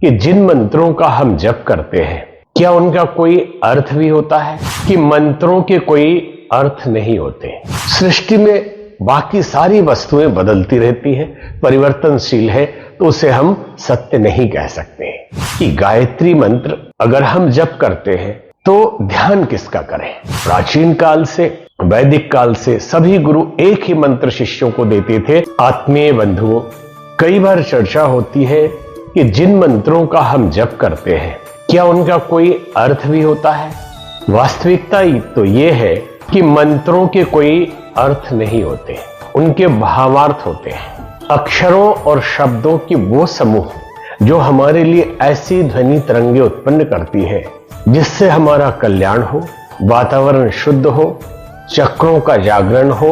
कि जिन मंत्रों का हम जप करते हैं क्या उनका कोई अर्थ भी होता है कि मंत्रों के कोई अर्थ नहीं होते। सृष्टि में बाकी सारी वस्तुएं बदलती रहती है, परिवर्तनशील है, तो उसे हम सत्य नहीं कह सकते कि गायत्री मंत्र अगर हम जप करते हैं तो ध्यान किसका करें। प्राचीन काल से वैदिक काल से सभी गुरु एक ही मंत्र शिष्यों को देते थे, आत्मीय बंधुओं। कई बार चर्चा होती है कि जिन मंत्रों का हम जप करते हैं क्या उनका कोई अर्थ भी होता है। वास्तविकता तो यह है कि मंत्रों के कोई अर्थ नहीं होते, उनके भावार्थ होते हैं। अक्षरों और शब्दों की वो समूह जो हमारे लिए ऐसी ध्वनि तरंगे उत्पन्न करती है जिससे हमारा कल्याण हो, वातावरण शुद्ध हो, चक्रों का जागरण हो,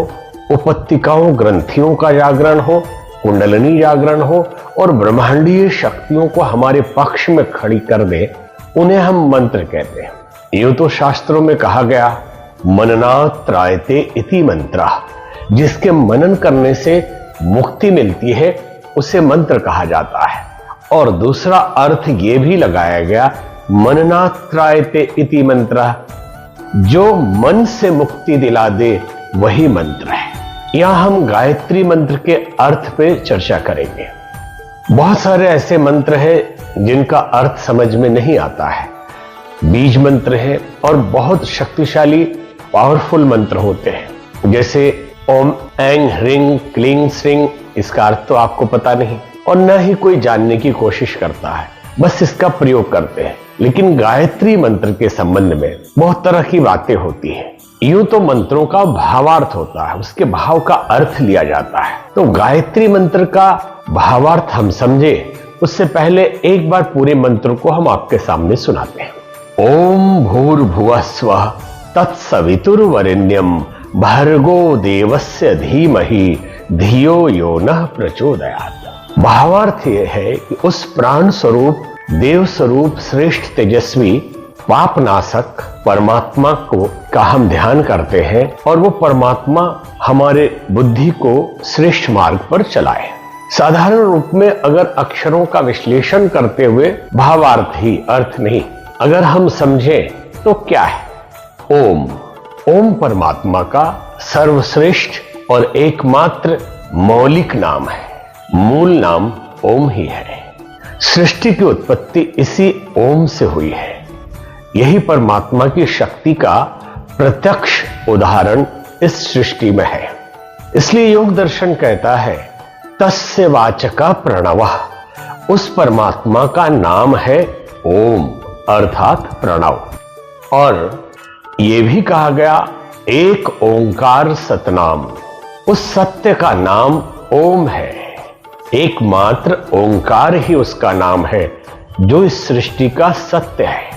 उपत्तिकाओं ग्रंथियों का जागरण हो, कुंडलिनी जागरण हो और ब्रह्मांडीय शक्तियों को हमारे पक्ष में खड़ी कर दे, उन्हें हम मंत्र कहते हैं। यूं तो शास्त्रों में कहा गया मननात् त्रायते इति मंत्र, जिसके मनन करने से मुक्ति मिलती है उसे मंत्र कहा जाता है। और दूसरा अर्थ यह भी लगाया गया मननात् त्रायते इति मंत्र, जो मन से मुक्ति दिला दे वही मंत्र है। यहां हम गायत्री मंत्र के अर्थ पे चर्चा करेंगे। बहुत सारे ऐसे मंत्र हैं जिनका अर्थ समझ में नहीं आता है, बीज मंत्र है और बहुत शक्तिशाली पावरफुल मंत्र होते हैं, जैसे ओम ऐंग ह्रींग क्लींग श्रींग। इसका अर्थ तो आपको पता नहीं और न ही कोई जानने की कोशिश करता है, बस इसका प्रयोग करते हैं। लेकिन गायत्री मंत्र के संबंध में बहुत तरह की बातें होती है। यूं तो मंत्रों का भावार्थ होता है, उसके भाव का अर्थ लिया जाता है। तो गायत्री मंत्र का भावार्थ हम समझे उससे पहले एक बार पूरे मंत्र को हम आपके सामने सुनाते हैं। ओम भूर्भुवः स्वः तत्सवितुर्वरेण्यं भर्गो देवस्य धीमहि धियो यो नः प्रचोदयात्। भावार्थ यह है कि उस प्राण स्वरूप देव स्वरूप श्रेष्ठ तेजस्वी पापनाशक परमात्मा का हम ध्यान करते हैं और वो परमात्मा हमारे बुद्धि को श्रेष्ठ मार्ग पर चलाए। साधारण रूप में अगर अक्षरों का विश्लेषण करते हुए भावार्थ ही, अर्थ नहीं, अगर हम समझें तो क्या है ओम। ओम परमात्मा का सर्वश्रेष्ठ और एकमात्र मौलिक नाम है, मूल नाम ओम ही है। सृष्टि की उत्पत्ति इसी ओम से हुई है। यही परमात्मा की शक्ति का प्रत्यक्ष उदाहरण इस सृष्टि में है। इसलिए योग दर्शन कहता है तस्य वाचका प्रणवः, उस परमात्मा का नाम है ओम अर्थात प्रणव। और यह भी कहा गया एक ओंकार सतनाम, उस सत्य का नाम ओम है। एकमात्र ओंकार ही उसका नाम है जो इस सृष्टि का सत्य है।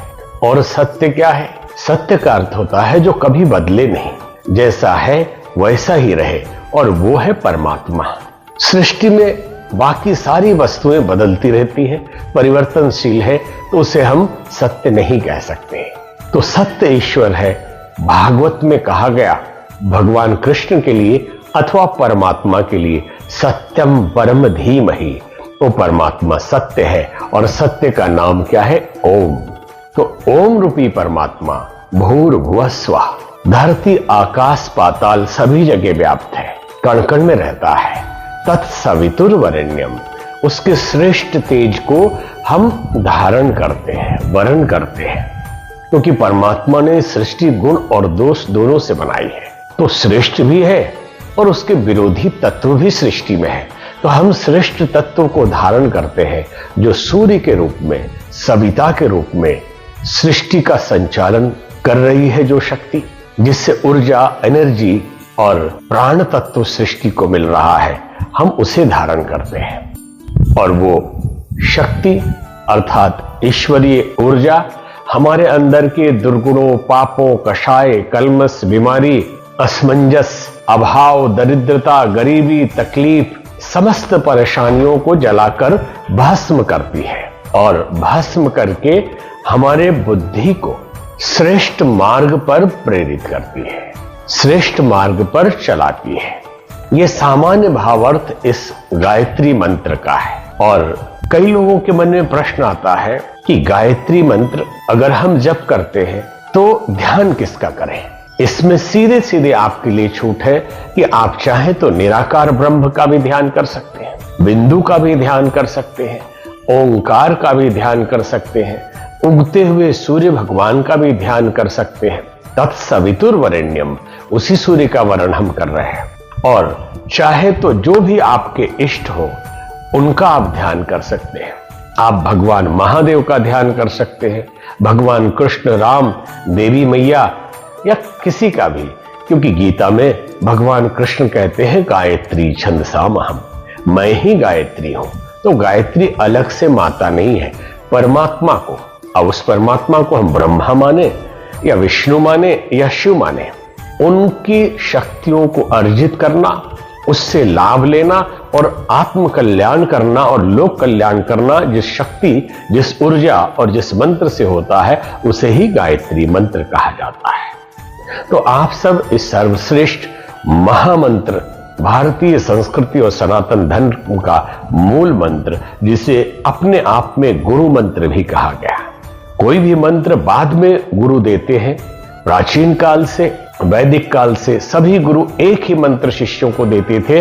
और सत्य क्या है? सत्य का अर्थ होता है जो कभी बदले नहीं, जैसा है वैसा ही रहे, और वो है परमात्मा। सृष्टि में बाकी सारी वस्तुएं बदलती रहती है, परिवर्तनशील है, तो उसे हम सत्य नहीं कह सकते। तो सत्य ईश्वर है। भागवत में कहा गया भगवान कृष्ण के लिए अथवा परमात्मा के लिए सत्यम परम धीमहि, वो परमात्मा सत्य है और सत्य का नाम क्या है? ओम। तो ओम रूपी परमात्मा भूर्भुवः स्वः, धरती आकाश पाताल सभी जगह व्याप्त है, कण कण में रहता है। तत्सवितुर्वरेण्यम, उसके श्रेष्ठ तेज को हम धारण करते हैं, वरण करते हैं, क्योंकि परमात्मा ने सृष्टि गुण और दोष दोनों से बनाई है। तो श्रेष्ठ भी है और उसके विरोधी तत्व भी सृष्टि में है। तो हम श्रेष्ठ तत्व को धारण करते हैं, जो सूर्य के रूप में, सविता के रूप में सृष्टि का संचालन कर रही है, जो शक्ति जिससे ऊर्जा, एनर्जी और प्राण तत्व सृष्टि को मिल रहा है, हम उसे धारण करते हैं। और वो शक्ति अर्थात ईश्वरीय ऊर्जा हमारे अंदर के दुर्गुणों, पापों, कषाय, कलमश, बीमारी, असमंजस, अभाव, दरिद्रता, गरीबी, तकलीफ, समस्त परेशानियों को जलाकर भस्म करती है और भस्म करके हमारे बुद्धि को श्रेष्ठ मार्ग पर प्रेरित करती है, श्रेष्ठ मार्ग पर चलाती है। यह सामान्य भावार्थ इस गायत्री मंत्र का है। और कई लोगों के मन में प्रश्न आता है कि गायत्री मंत्र अगर हम जप करते हैं तो ध्यान किसका करें। इसमें सीधे सीधे आपके लिए छूट है कि आप चाहे तो निराकार ब्रह्म का भी ध्यान कर सकते हैं, बिंदु का भी ध्यान कर सकते हैं, ओंकार का भी ध्यान कर सकते हैं, उगते हुए सूर्य भगवान का भी ध्यान कर सकते हैं। तत्सवितुर्वरेण्यम, उसी सूर्य का वर्ण हम कर रहे हैं। और चाहे तो जो भी आपके इष्ट हो उनका आप ध्यान कर सकते हैं। आप भगवान महादेव का ध्यान कर सकते हैं, भगवान कृष्ण, राम, देवी मैया या किसी का भी, क्योंकि गीता में भगवान कृष्ण कहते हैं गायत्री छंदसामहम, मैं ही गायत्री हूं। तो गायत्री अलग से माता नहीं है, परमात्मा को, अब उस परमात्मा को हम ब्रह्मा माने या विष्णु माने या शिव माने, उनकी शक्तियों को अर्जित करना, उससे लाभ लेना और आत्म कल्याण करना और लोक कल्याण करना, जिस शक्ति, जिस ऊर्जा और जिस मंत्र से होता है उसे ही गायत्री मंत्र कहा जाता है। तो आप सब इस सर्वश्रेष्ठ महामंत्र, भारतीय संस्कृति और सनातन धर्म का मूल मंत्र, जिसे अपने आप में गुरु मंत्र भी कहा गया। कोई भी मंत्र बाद में गुरु देते हैं। प्राचीन काल से, वैदिक काल से सभी गुरु एक ही मंत्र शिष्यों को देते थे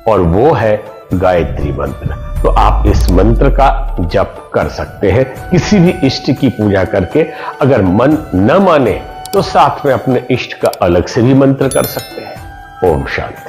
और वो है गायत्री मंत्र। तो आप इस मंत्र का जप कर सकते हैं किसी भी इष्ट की पूजा करके। अगर मन न माने तो साथ में अपने इष्ट का अलग से भी मंत्र कर सकते हैं। ओम शांति।